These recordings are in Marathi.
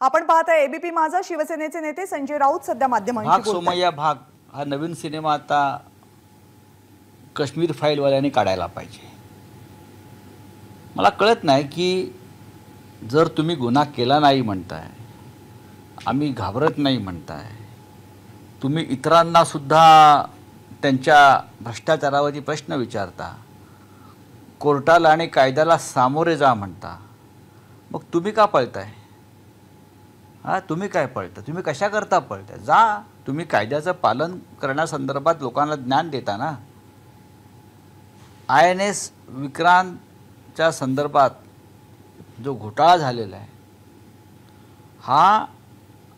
आपण पाहताय एबीपी माझा. शिवसेनेचे नेते संजय राऊत सध्या माध्यमांशी भाग बोलतायत. सोमय्या भाग हा नवीन सिनेमा आता काश्मीर फाईलवाल्यांनी काढायला पाहिजे. मला कळत नाही की जर तुम्ही गुन्हा केला नाही म्हणताय, आम्ही घाबरत नाही म्हणताय, तुम्ही इतरांना सुद्धा त्यांच्या भ्रष्टाचारावरती प्रश्न विचारता, कोर्टाला आणि कायद्याला सामोरे जा म्हणता, मग तुम्ही का पळताय? तुम्ही काय पळता? तुम्ही कशा करता पळताय? जा, तुम्ही कायद्याचं पालन करण्यासंदर्भात लोकांना ज्ञान देता ना. INS विक्रांतच्या संदर्भात जो घोटाळा झालेला आहे, हा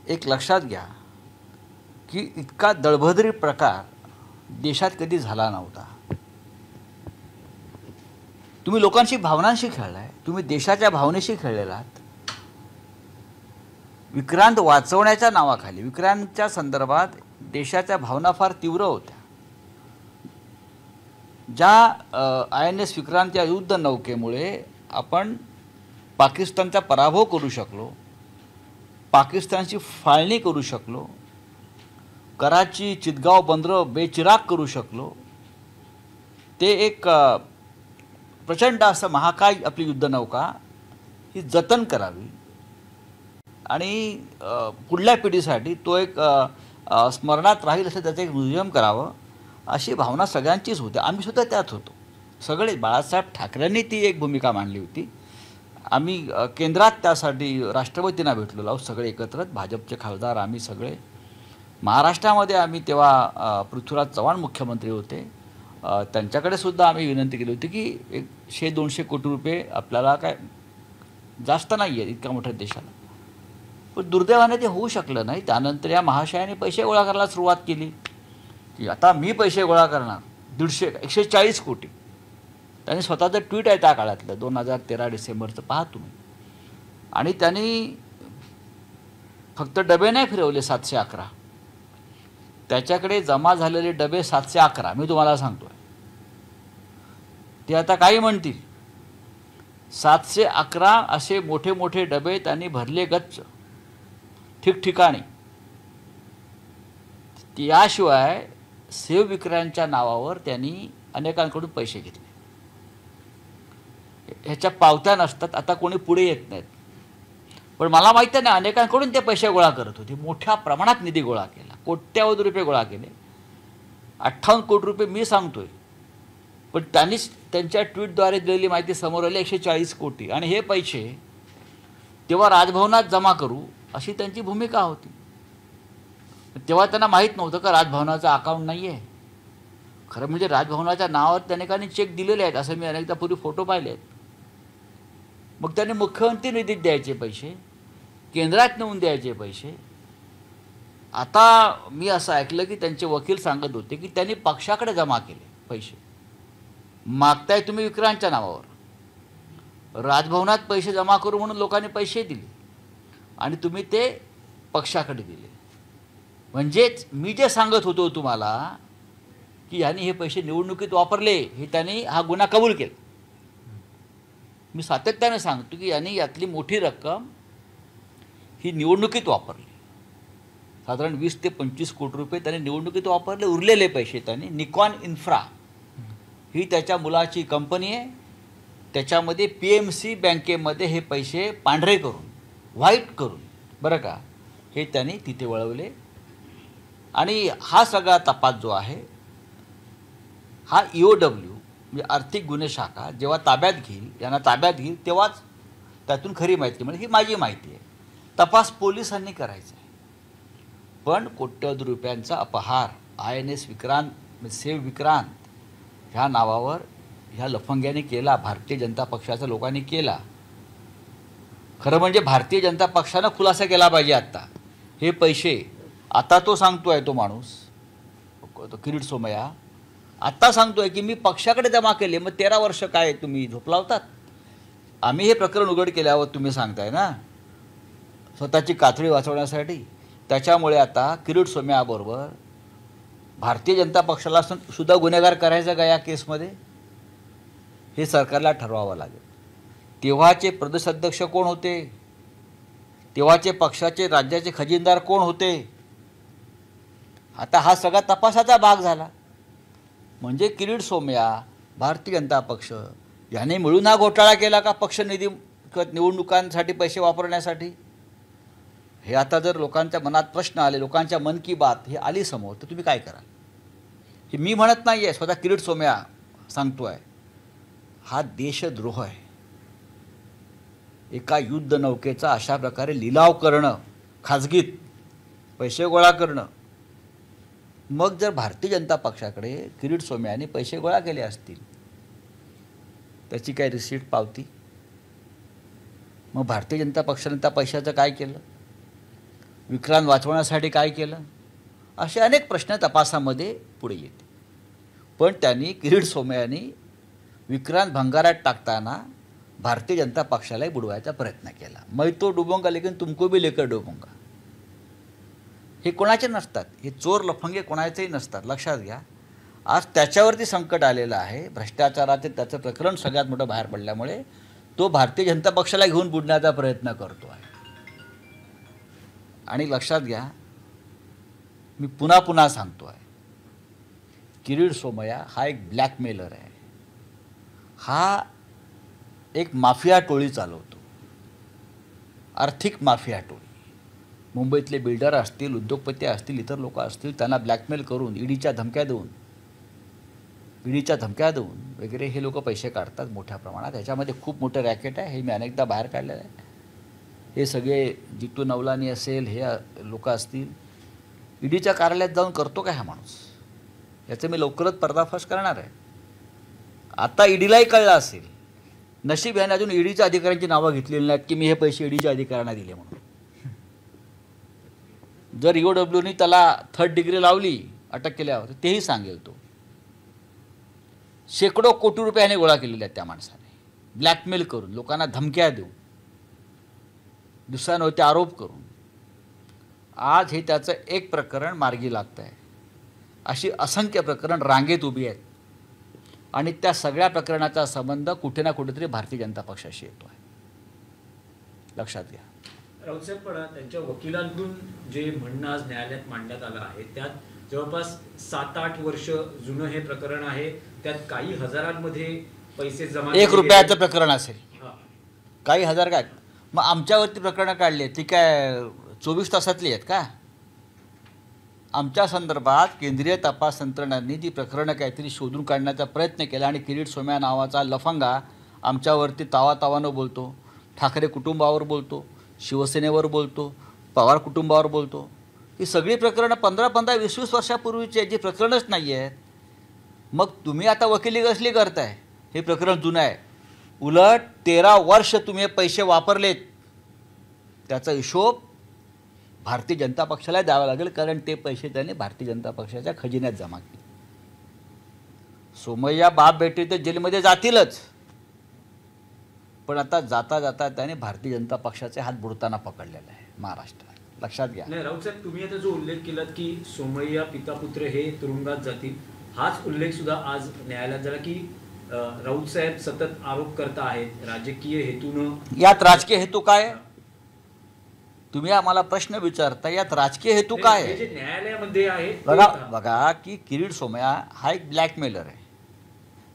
एक लक्षात घ्या की इतका दळभद्री प्रकार देशात कधी झाला नव्हता. तुम्ही लोकांशी भावनांशी खेळलाय, तुम्ही देशाच्या भावनेशी खेळलेला आहात. विक्रांत वाचवण्याच्या नावाखाली विक्रांतच्या संदर्भात देशाच्या भावना फार तीव्र होत्या. ज्या INS विक्रांत या युद्ध नौकेमुळे आपण पाकिस्तानचा पराभव करू शकलो, पाकिस्तानची फाळणी करू शकलो, कराची चितगाव बंदरं बेचिराग करू शकलो, ते एक प्रचंड असं महाकाय आपली युद्धनौका ही जतन करावी आणि पुढल्या पिढीसाठी तो एक स्मरणात राहील असं त्याचं एक म्युझियम करावं, अशी भावना सगळ्यांचीच होती. आम्ही सुद्धा त्यात होतो. सगळे बाळासाहेब ठाकरेंनी ती एक भूमिका मांडली होती. आम्ही केंद्रात त्यासाठी राष्ट्रपतींना भेटलेलो आहोत सगळे एकत्र, भाजपचे खासदार आम्ही सगळे. महाराष्ट्रामध्ये आम्ही तेव्हा पृथ्वीराज चव्हाण मुख्यमंत्री होते, त्यांच्याकडे सुद्धा आम्ही विनंती केली होती की 100-200 कोटी रुपये आपल्याला काय जास्त नाही आहे इतक्या मोठ्या देशाला. पण दुर्दैवाने ते होऊ शकलं नाही. त्यानंतर या महाशयाने पैसे गोळा करायला सुरुवात केली की आता मी पैसे गोळा करणार 140 कोटी. त्यांनी स्वतःचं ट्विट आहे त्या काळातलं 2013 डिसेंबरचं, पहा तुम्ही. आणि त्यांनी फक्त डबे नाही फिरवले 711, त्याच्याकडे जमा झालेले डबे 711 मी तुम्हाला सांगतोय. ते आता काही म्हणतील, 711 असे मोठे मोठे डबे त्यांनी भरले गच्च ठिकठिकाणी. याशिवाय सेव विक्रांतच्या नावावर त्यांनी अनेकांकडून पैसे घेतले. ह्याच्या पावत्या नसतात, आता कोणी पुढे येत नाहीत. पण मला माहिती नाही, अनेकांकडून ते पैसे गोळा करत होते. मोठ्या प्रमाणात निधी गोळा केला, कोट्यावधी रुपये गोळा केले. 58 कोटी रुपये मी सांगतोय, पण त्यांनीच त्यांच्या ट्विटद्वारे दिलेली माहिती समोर आली 140 कोटी. आणि हे पैसे तेव्हा राजभवनात जमा करू अशी त्यांची भूमिका होती. तेव्हा त्यांना माहीत नव्हतं का राजभवनाचं अकाउंट नाही आहे. खरं म्हणजे राजभवनाच्या नावावर अनेकांनी चेक दिलेले आहेत, असं मी अनेकदा पूर्वी फोटो पाहिले आहेत. मग त्यांनी मुख्यमंत्री निधीत द्यायचे पैसे, केंद्रात नेऊन द्यायचे पैसे. आता मी असं ऐकलं की त्यांचे वकील सांगत होते की त्यांनी पक्षाकडे जमा केले पैसे. मागताय तुम्ही विक्रांतच्या नावावर, राजभवनात पैसे जमा करू म्हणून लोकांनी पैसे दिले आणि तुम्ही ते पक्षाकडे दिले. म्हणजेच मी जे सांगत होतो तुम्हाला की यांनी हे पैसे निवडणुकीत वापरले, हे त्यांनी हा गुन्हा कबूल केला. मी सातत्याने सांगतो की यांनी यातली मोठी रक्कम ही निवडणुकीत वापरली. साधारण 20 ते 25 कोटी रुपये त्यांनी निवडणुकीत वापरले. उरलेले पैसे त्यांनी निकॉन इन्फ्रा ही त्याच्या मुलाची कंपनी आहे, त्याच्यामध्ये PMC बँकेमध्ये हे पैसे पांढरे करून, व्हाईट करून, बरं का, हे त्यांनी तिथे वळवले. आणि हा सगळा तपास जो आहे हा EOW म्हणजे आर्थिक गुन्हे शाखा जेव्हा ताब्यात घेईल, यांना ताब्यात घेईल, तेव्हाच त्यातून खरी माहिती मिळेल. ही माझी माहिती आहे. तपास पोलिसांनी करायचा आहे. पण कोट्यवधी रुपयांचा अपहार INS विक्रांत, सेव विक्रांत ह्या नावावर ह्या लफंग्याने केला, भारतीय जनता पक्षाच्या लोकांनी केला. खरं म्हणजे भारतीय जनता पक्षानं खुलासा केला पाहिजे. आत्ता हे पैसे, आता तो सांगतोय तो माणूस, तो किरीट सोमय्या आत्ता सांगतोय की मी पक्षाकडे जमा केले. मग 13 वर्ष काय तुम्ही झोपलावतात? आम्ही हे प्रकरण उघड केल्यावर तुम्ही सांगताय ना स्वतःची कातडी वाचवण्यासाठी. त्याच्यामुळे आता किरीट सोमय्याबरोबर भारतीय जनता पक्षाला सुद्धा गुन्हेगार करायचं का या केसमध्ये, हे सरकारला ठरवावं लागेल. तेव्हाचे प्रदेशाध्यक्ष कोण होते? तेव्हाचे पक्षाचे राज्याचे खजिनदार कोण होते? आता हा सगळा तपासाचा भाग झाला. म्हणजे किरीट सोमय्या, भारतीय जनता पक्ष याने मिळून हा घोटाळा केला का पक्ष निधी निवडणुकांसाठी पैसे वापरण्यासाठी? हे आता जर लोकांच्या मनात प्रश्न आले, लोकांच्या मन की बात ही आली समोर, तर तुम्ही काय कराल? हे मी म्हणत नाही आहे, स्वतः किरीट सोमय्या सांगतो आहे. हा देशद्रोह आहे. एका युद्ध नौकेचा अशा प्रकारे लिलाव करणं, खाजगीत पैसे गोळा करणं. मग जर भारतीय जनता पक्षाकडे किरीट सोमय्याने पैसे गोळा केले असतील, त्याची काय रिसीट पावती? मग भारतीय जनता पक्षाने त्या पैशाचं काय केलं? विक्रांत वाचवण्यासाठी काय केलं? असे अनेक प्रश्न तपासामध्ये पुढे येते. पण त्यांनी किरीट सोमय्यानी विक्रांत भंगारात टाकताना भारतीय जनता पक्षालाही बुडवायचा प्रयत्न केला. मैं तो डुबूंगा लेकिन तुमको भी लेकर डुबूंगा. हे कोणाचे नसतात, हे चोर लफंगे कोणाचेही नसतात, लक्षात घ्या. आज त्याच्यावरती संकट आलेलं आहे. भ्रष्टाचाराचे त्याचं प्रकरण सगळ्यात मोठं बाहेर पडल्यामुळे तो भारतीय जनता पक्षाला घेऊन बुडण्याचा प्रयत्न करतो आहे. आणि लक्षात घ्या, मी पुन्हा पुन्हा सांगतो आहे, किरीट सोमय्या हा एक ब्लॅकमेलर आहे. हा एक माफिया टोळी चालवतो, आर्थिक माफिया टोळी. मुंबईतले बिल्डर असतील, उद्योगपती असतील, इतर लोक असतील, त्यांना ब्लॅकमेल करून ईडीच्या धमक्या देऊन वगैरे हे लोक पैसे काढतात मोठ्या प्रमाणात. ह्याच्यामध्ये खूप मोठं रॅकेट आहे. हे मी अनेकदा बाहेर काढलेलं आहे. हे सगळे जितू नवलानी असेल, हे लोक असतील, ईडीच्या कार्यालयात जाऊन करतो का हा माणूस? याचं मी लवकरच पर्दाफाश करणार आहे. आता ईडीलाही कळलं असेल. नशीब याने अजून ईडीच्या अधिकाऱ्यांची नावं घेतलेली नाहीत की मी हे पैसे ईडीच्या अधिकाऱ्यांना दिले म्हणून. जर ईओडब्ल्यूनी त्याला 3rd डिग्री लावली अटक केल्यावर, तेही सांगेल तो. शेकडो कोटी रुपयाने गोळा केलेले आहेत त्या माणसाने, ब्लॅकमेल करून, लोकांना धमक्या देऊन, दुसऱ्यांवरती आरोप करून. आज हे त्याचं एक प्रकरण मार्गी लागतं आहे. अशी असंख्य प्रकरण रांगेत उभी आहेत आणि त्या सगळ्या प्रकरणाचा संबंध कुठे ना कुठेतरी भारतीय जनता पक्षाशी येतो आहे. लक्षात घ्या. राऊतसाहेब, पण त्यांच्या वकिलांकडून जे म्हणणं आज न्यायालयात मांडण्यात आलं आहे, त्यात जवळपास 7-8 वर्ष जुनं हे प्रकरण आहे. त्यात काही हजारांमध्ये पैसे जमा, 1 रुपयाचं प्रकरण असेल, काही हजार काय. मग आमच्यावरती प्रकरणं काढली आहेत ती काय 24 तासातली आहेत का? आमच्या संदर्भात केंद्रीय तपास यंत्रणांनी ती प्रकरणं काहीतरी शोधून काढण्याचा प्रयत्न केला आणि किरीट सोमय्या नावाचा लफंगा आमच्यावरती तावातावानं बोलतो, ठाकरे कुटुंबावर बोलतो, शिवसेनेवर बोलतो, पवार कुटुंबावर बोलतो. ही सगळी प्रकरणं 15-15, 20-20 वर्षापूर्वीची आहेत, जी प्रकरणच नाही आहेत. मग तुम्ही आता वकिली कसली करताय? हे प्रकरण जुनं आहे. उलट 13 वर्ष तुम्ही पैसे वापरलेत, त्याचा हिशोब भारतीय जनता पक्षाला द्यावा लागेल, कारण ते पैसे त्याने भारतीय जनता पक्षाच्या खजिन्यात जमा केले. सोमय्या बाप बेटे तर जेलमध्ये जातीलच, पण आता जाता जाता त्याने भारतीय जनता पक्षाचे हात बुडताना पकडलेला आहे महाराष्ट्रात. लक्षात घ्या. नाही राऊतसाहेब, तुम्ही आता जो उल्लेख केलात की सोमय्या पिता पुत्र हे तुरुंगात जातील, हाच उल्लेख सुद्धा आज न्यायालयात झाला की राऊतसाहेब सतत आरोप करता आहेत राजकीय हेतून. यात राजकीय हेतू काय? तुम्ही आम्हाला प्रश्न विचारता, यात राजकीय हेतू काय आहे? जे न्यायालयामध्ये आहे बघा की किरीट सोमय्या हा एक ब्लॅकमेलर आहे,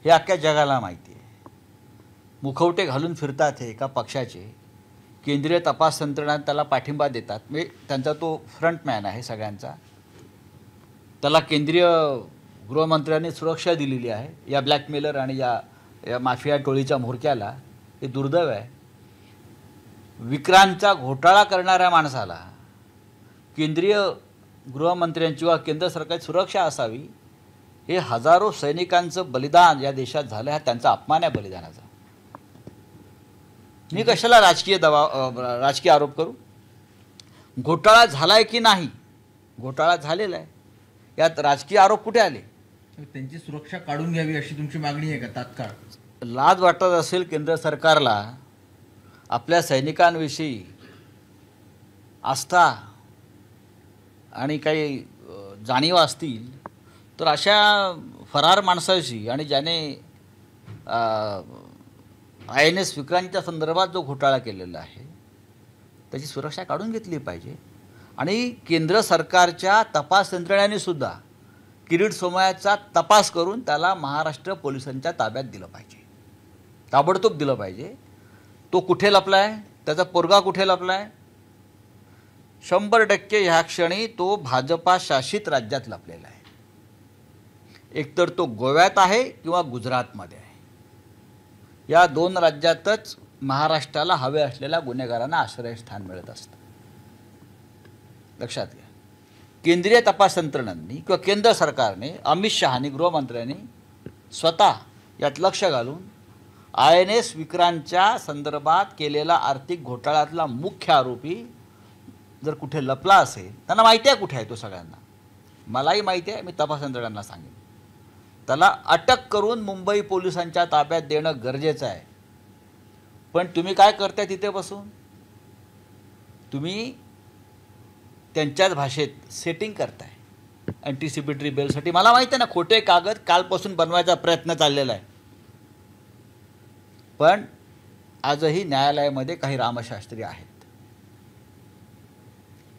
हे अख्ख्या जगाला माहिती आहे. मुखवटे घालून फिरतात हे एका पक्षाचे. केंद्रीय तपास यंत्रणा त्याला पाठिंबा देतात, म्हणजे त्यांचा तो फ्रंटमॅन आहे सगळ्यांचा. त्याला केंद्रीय गृहमंत्र्यांनी सुरक्षा दिलेली आहे. या ब्लॅकमेलर आणि या माफिया टोळीच्या म्होरक्याला हे दुर्दैव आहे. विक्रांतचा घोटाळा करणाऱ्या माणसाला केंद्रीय गृहमंत्र्यांची वा केंद्र सरकारची सुरक्षा असावी, हे हजारो सैनिकांचं बलिदान या देशात झालं, हा त्यांचा अपमान आहे बलिदानाचा. मी कशाला राजकीय आरोप करू? घोटाळा झालाय की नाही? घोटाळा झालेला आहे. यात राजकीय आरोप कुठे आले? त्यांची सुरक्षा काढून घ्यावी अशी तुमची मागणी आहे का तात्काळ? लाज वाटत असेल केंद्र सरकारला, आपल्या सैनिकांविषयी आस्था आणि काही जाणीव असतील, तर अशा फरार माणसाशी आणि ज्याने INS विक्रांतच्या संदर्भात जो घोटाळा केलेला आहे त्याची सुरक्षा काढून घेतली पाहिजे. आणि केंद्र सरकारच्या तपास यंत्रणेने सुद्धा किरीट सोमय्याचा तपास करून त्याला महाराष्ट्र पोलिसांच्या ताब्यात दिलं पाहिजे, ताबडतोब दिलं पाहिजे. तो कुठे लपलाय, त्याचा पोरगा कुठे लपलाय? 100% ह्या क्षणी तो भाजपा शासित राज्यात लपलेला आहे. एकतर तो गोव्यात आहे किंवा गुजरातमध्ये आहे. या 2 राज्यातच महाराष्ट्राला हवे असलेल्या गुन्हेगारांना आश्रयस्थान मिळत असतं. लक्षात घ्या. केंद्रीय तपास यंत्रणांनी किंवा केंद्र सरकारने, अमित शहानी गृहमंत्र्यांनी स्वतः यात लक्ष घालून INS विक्रांतच्या संदर्भात केलेला आर्थिक घोटाळ्यातला मुख्य आरोपी जर कुठे लपला असेल, त्यांना माहिती आहे कुठे आहे तो, सगळ्यांना मलाही माहिती आहे, मी तपास यंत्रणांना सांगेन, त्याला अटक करून मुंबई पोलिसांच्या ताब्यात देणं गरजेचं आहे. पण तुम्ही काय करताय तिथे बसून? तुम्ही त्यांच्याच भाषेत सेटिंग करताय अँटिसिपेटरी बेलसाठी. मला माहिती आहे ना, खोटे कागद कालपासून बनवायचा प्रयत्न चाललेला आहे. पण आजही न्यायालयामध्ये काही रामशास्त्री आहेत.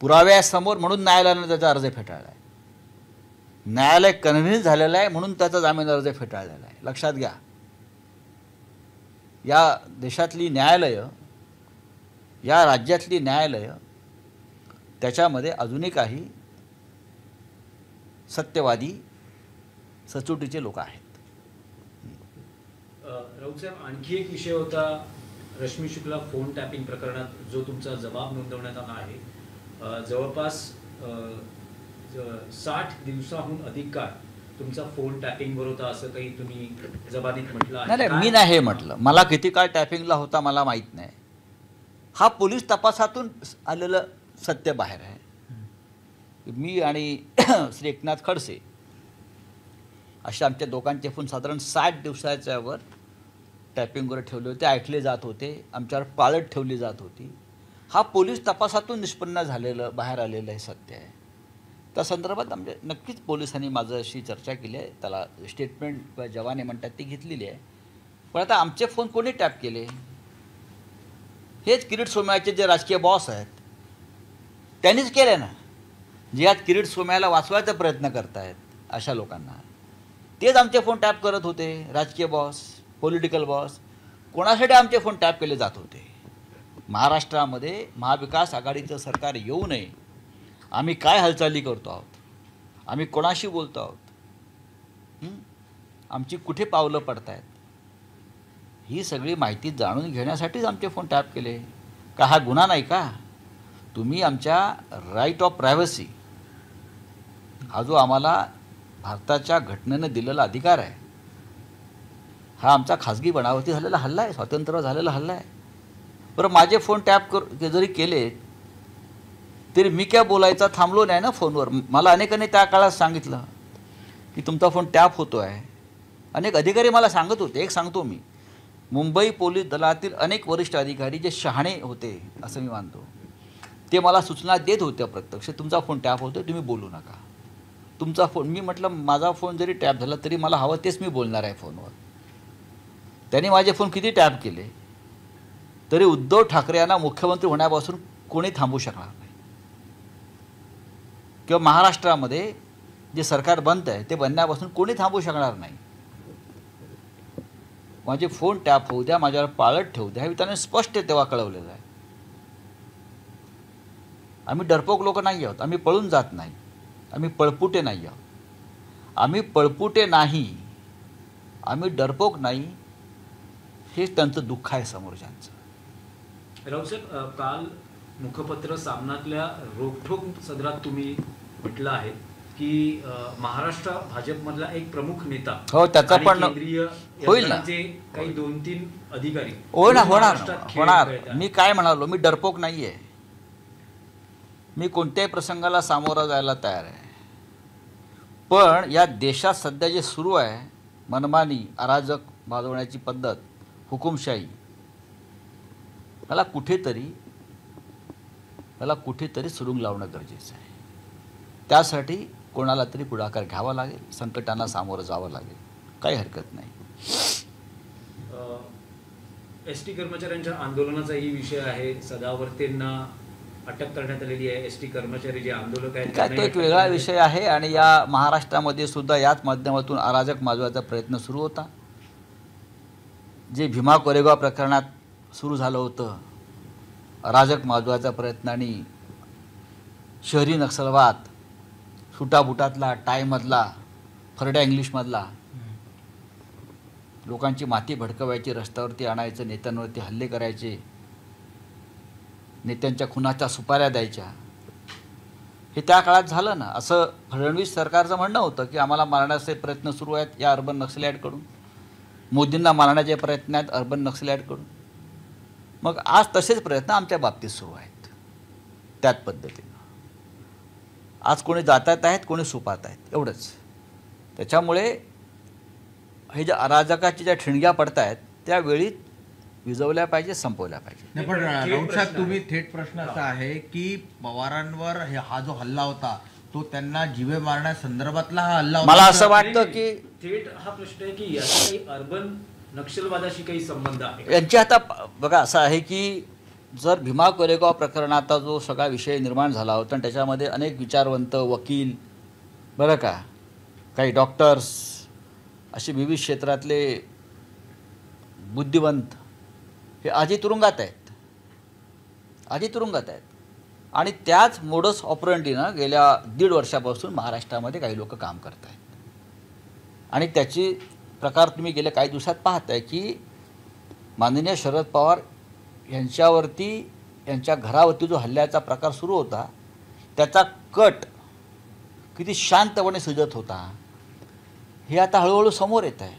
पुराव्यासमोर म्हणून न्यायालयानं त्याचा अर्ज फेटाळला आहे. न्यायालय कन्व्हिन्स झालेलं आहे म्हणून त्याचा जामीन अर्ज फेटाळलेला आहे. लक्षात घ्या. या देशातली न्यायालयं, या राज्यातली न्यायालयं, त्याच्यामध्ये अजूनही काही सत्यवादी सचोटीचे लोक आहेत. राऊत साहेब, आणखी एक विषय होता रश्मी शुक्ला फोन टॅपिंग प्रकरणात जो तुमचा जबाब नोंदवण्यात आला आहे. जवळपास 60 दिवसाहून अधिक काळ तुमचा फोन टॅपिंगवर होता असं काही तुम्ही जबानीत म्हटलं आहे. नाही, मी नाही हे म्हटलं. मला किती काळ टॅपिंगला होता मला माहीत नाही. हा पोलीस तपासातून आलेलं सत्य बाहेर आहे. मी आणि श्री एकनाथ खडसे अशा आमच्या दोघांचे फोन साधारण 60 दिवसाच्या वर टॅपिंगवर ठेवले होते, ऐकले जात होते, आमच्यावर पाळत ठेवली जात होती. हा पोलीस तपासातून निष्पन्न झालेलं, बाहेर आलेलं हे सत्य आहे. त्या संदर्भात आमच्या नक्कीच पोलिसांनी माझ्याशी चर्चा केली आहे. त्याला स्टेटमेंट जवाने म्हणतात ती घेतलेली आहे. पण आता आमचे फोन कोणी टॅप केले? हेच किरीट सोमय्याचे जे राजकीय बॉस आहेत त्यांनीच केले ना. जे आज किरीट सोमय्याला वाचवायचा प्रयत्न करतायत अशा लोकांना, तेच आमचे फोन टॅप करत होते. राजकीय बॉस, पॉलिटिकल बॉस. कोणासाठी आमचे फोन टॅप केले जात होते? महाराष्ट्रामध्ये महाविकास आघाडीचं सरकार येऊ नये, आम्ही काय हालचाली करतो आहोत, आम्ही कोणाशी बोलतो आहोत, आमची कुठे पावलं पडत आहेत, ही सगळी माहिती जाणून घेण्यासाठीच आमचे फोन टॅप केले. का हा गुन्हा नाही का? तुम्ही आमच्या राईट ऑफ प्रायव्हसी, हा जो आम्हाला भारताच्या घटनेनं दिलेला अधिकार आहे, हा आमचा खाजगी बनावटी झालेला हल्ला आहे, स्वातंत्र्य झालेला हल्ला आहे. बरं, माझे फोन टॅप जरी केले तरी मी काय बोलायचा थांबलो नाही ना फोनवर. मला अनेकांनी त्या काळात सांगितलं की तुमचा फोन टॅप होतो आहे. अनेक अधिकारी मला सांगत होते. एक सांगतो मी, मुंबई पोलीस दलातील अनेक वरिष्ठ अधिकारी जे शहाणे होते असं मी मानतो, ते मला सूचना देत होते प्रत्यक्ष, तुमचा फोन टॅप होतो, तुम्ही बोलू नका. तुमचा फोन, मी म्हटलं माझा फोन जरी टॅप झाला तरी मला हवं तेच मी बोलणार आहे फोनवर. त्यांनी माझे फोन किती टॅप केले तरी उद्धव ठाकरे यांना मुख्यमंत्री होण्यापासून कोणी थांबू शकणार नाही. किंवा महाराष्ट्रामध्ये जे सरकार बनतं आहे ते बनण्यापासून कोणी थांबू शकणार नाही. माझे फोन टॅप होऊ द्या, माझ्यावर पाळत ठेवू द्या, हे त्यांनी स्पष्ट तेव्हा कळवलेलं आहे. आम्ही डरपोक लोक नाही आहोत, आम्ही पळून जात नाही, आम्ही पळपुटे नाही आहोत. आम्ही पळपुटे नाही, आम्ही डरपोक नाही, हेच त्यांचं दुःख आहे समोरच्यांचं. राऊसाहेब, काल मुखपत्र सामनातल्या रोखठोक सदरात तुम्ही म्हटलं आहे की महाराष्ट्र भाजपमधला एक प्रमुख नेता, हो, त्याचा आणि पण केंद्रीय होईल ना. यंत्रणेचे काही 2-3 अधिकारी होणार महाराष्ट्रात खेळ होणार. खेळत आहेत. मी काय म्हणालो, मी डरपोक नाही आहे. मी कोणत्याही प्रसंगाला सामोरं जायला तयार आहे. पण या देशात सध्या जे सुरू आहे, मनमानी अराजक वाजवण्याची पद्धत, हुकुमशाही, मला कुठेतरी सुरुंग लावणं गरजेचं आहे. त्यासाठी कोणाला तरी पुढाकार घ्यावा लागेल, संकटांना सामोरं जावं लागेल, काही हरकत नाही. एसटी कर्मचाऱ्यांच्या आंदोलनाचाही विषय आहे. सदावर्तेंना अटक करण्यात आलेली आहे. एसटी कर्मचारी जे आंदोलक आहेत काय तो एक वेगळा विषय आहे आणि या महाराष्ट्रामध्ये सुद्धा याच माध्यमातून अराजक माजवायचा प्रयत्न सुरू होता. जे भीमा कोरेगाव प्रकरणात सुरू झालं होतं अराजक माजवायचा प्रयत्न आणि शहरी नक्षलवाद, सुटाबुटातला, टायमधला, फरड्या इंग्लिशमधला, लोकांची माती भडकवायची, रस्त्यावरती आणायचं, नेत्यांवरती हल्ले करायचे, नेत्यांच्या खुनाच्या सुपाऱ्या द्यायच्या, हे त्या काळात झालं ना. असं फडणवीस सरकारचं म्हणणं होतं की आम्हाला मारण्याचे प्रयत्न सुरू आहेत या अर्बन नक्सलाईटकडून, मोदींना मारण्याचे प्रयत्न आहेत अर्बन नक्सलाईटकडून. मग आज तसेच प्रयत्न आमच्या बाबतीत सुरू आहेत त्याच पद्धतीनं. आज कोणी जातात आहेत, कोणी सुपात आहेत, एवढंच. त्याच्यामुळे हे ज्या अराजकाची ज्या ठिणग्या पडत आहेत त्या वेळीत विजवल्या पाहिजे, संपवल्या पाहिजे. नाही, पण राऊत साहेब तुम्ही थेट प्रश्न असा आहे की पवारांवर हा जो हल्ला होता तो त्यांना जीवे मारण्यासंदर्भातला हा हल्ला होता. मला असं वाटतं की थेट हा प्रश्न आहे की याचा काही अर्बन नक्षलवादाशी काही संबंध आहे. यांची आता बघा असं आहे की जर भीमा कोरेगाव प्रकरणाचा जो सगळा विषय निर्माण झाला होता आणि त्याच्यामध्ये अनेक विचारवंत, वकील, बरं का, काही डॉक्टर्स, असे विविध क्षेत्रातले बुद्धिवंत हे आधी तुरुंगात आहेत, आणि त्याच मोडस ऑपरंडीनं गेल्या 1.5 वर्षापासून महाराष्ट्रामध्ये काही लोक काम करत आहेत. आणि त्याची प्रकार तुम्ही गेल्या काही दिवसात पाहताय की माननीय शरद पवार यांच्यावरती, यांच्या घरावरती जो हल्ल्याचा प्रकार सुरू होता त्याचा कट किती शांतपणे सुजत होता हे आता हळूहळू समोर येत आहे.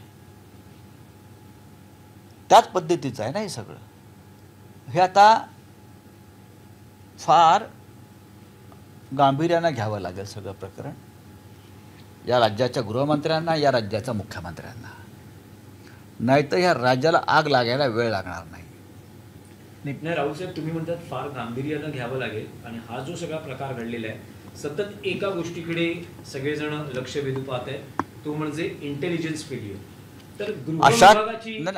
त्याच पद्धतीचं आहे ना हे सगळं. हे आता फार गांभीर्यानं घ्यावं लागेल सगळं प्रकरण, या राज्याच्या गृहमंत्र्यांना, या राज्याच्या मुख्यमंत्र्यांना, नाहीतर ह्या राज्याला आग लागायला वेळ लागणार नाही. नाही राऊतसाहेब, तुम्ही म्हणतात फार गांभीर्यानं घ्यावं लागेल, आणि हा जो सगळा प्रकार घडलेला आहे सतत एका गोष्टीकडे सगळेजण लक्ष वेधून पाहत आहेत, तो म्हणजे इंटेलिजन्स फेल्युअर. तर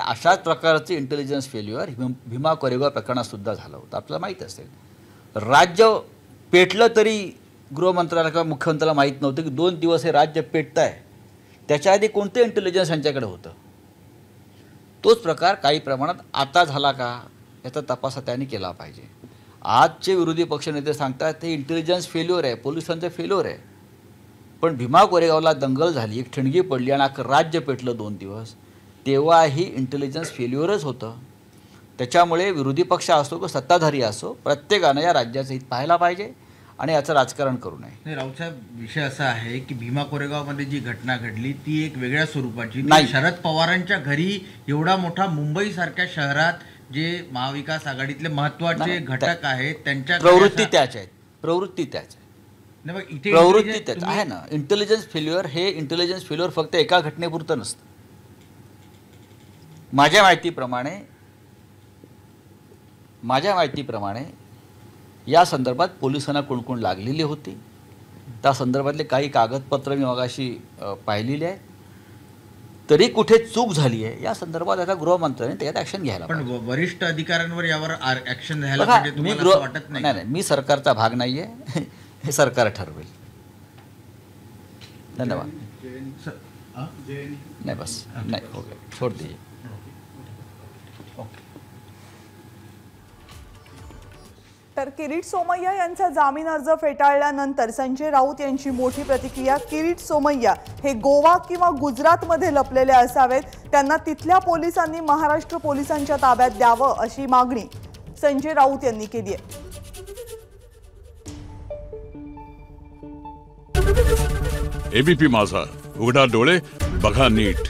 अशाच प्रकारचे इंटेलिजन्स फेल्युअर भीमा कोरेगाव प्रकरणात सुद्धा झालं होतं. आपल्याला माहीत असेल, राज्य पेटलं तरी गृहमंत्र्याला किंवा मुख्यमंत्र्याला माहीत नव्हतं की 2 दिवस हे राज्य पेटत आहे. त्याच्या आधी कोणतं इंटेलिजन्स यांच्याकडे होतं? तोच प्रकार काही प्रमाणात आता झाला का याचा तपास त्यांनी केला पाहिजे. आजचे विरोधी पक्षनेते सांगतात हे इंटेलिजन्स फेल्युअर आहे, पोलिसांचं फेल्युअर आहे. पण भीमा कोरेगावला दंगल झाली, एक ठिणगी पडली आणि अख्खं राज्य पेटलं 2 दिवस, तेव्हाही इंटेलिजन्स फेल्युअरच होतं. त्याच्यामुळे विरोधी पक्ष असो किंवा सत्ताधारी असो, प्रत्येकानं या राज्याचं हित पाहायला पाहिजे आणि याचं राजकारण करू नये. नाही राऊतसाहेब, विषय असा आहे की भीमा कोरेगावमध्ये जी घटना घडली ती एक वेगळ्या स्वरूपाची नाही. शरद पवारांच्या घरी एवढा मोठा मुंबईसारख्या शहरात जे महाविकास आघाडीतले महत्वाचे घटक आहेत त्यांच्या प्रवृत्ती त्याच आहेत, प्रवृत्ती त्याच आहे ना. इंटेलिजन्स फेल्युअर हे इंटेलिजन्स फेल्युअर फक्त एका घटनेपुरतं नसतं. माझ्या माहितीप्रमाणे या संदर्भात पोलिसांना कोण लागलेली होती, त्या संदर्भातले काही कागदपत्र मी मगाशी पाहिलेली आहेत. तरी कुठे चूक झाली आहे या संदर्भात आता गृहमंत्र्यांनी त्यात ॲक्शन घ्यायला पण पाहिजे. वरिष्ठ अधिकाऱ्यांवर यावर ॲक्शन घ्यायला बघा, पाहिजे तुम्हाला असं वाटत नाही? नाही, मी सरकारचा भाग नाही आहे, हे सरकार ठरवेल. धन्यवाद. नाही बस, नाही, हो गया, छोड़ दीजिए. तर किरीट सोमय्या यांचा जामीन अर्ज फेटाळल्यानंतर संजय राऊत यांची मोठी प्रतिक्रिया. किरीट सोमय्या हे गोवा किंवा गुजरातमध्ये लपलेले असावेत, त्यांना तिथल्या पोलिसांनी महाराष्ट्र पोलिसांच्या ताब्यात द्यावं अशी मागणी संजय राऊत यांनी केली आहे. एबीपी माझा, उघडा डोळे बघा नीट.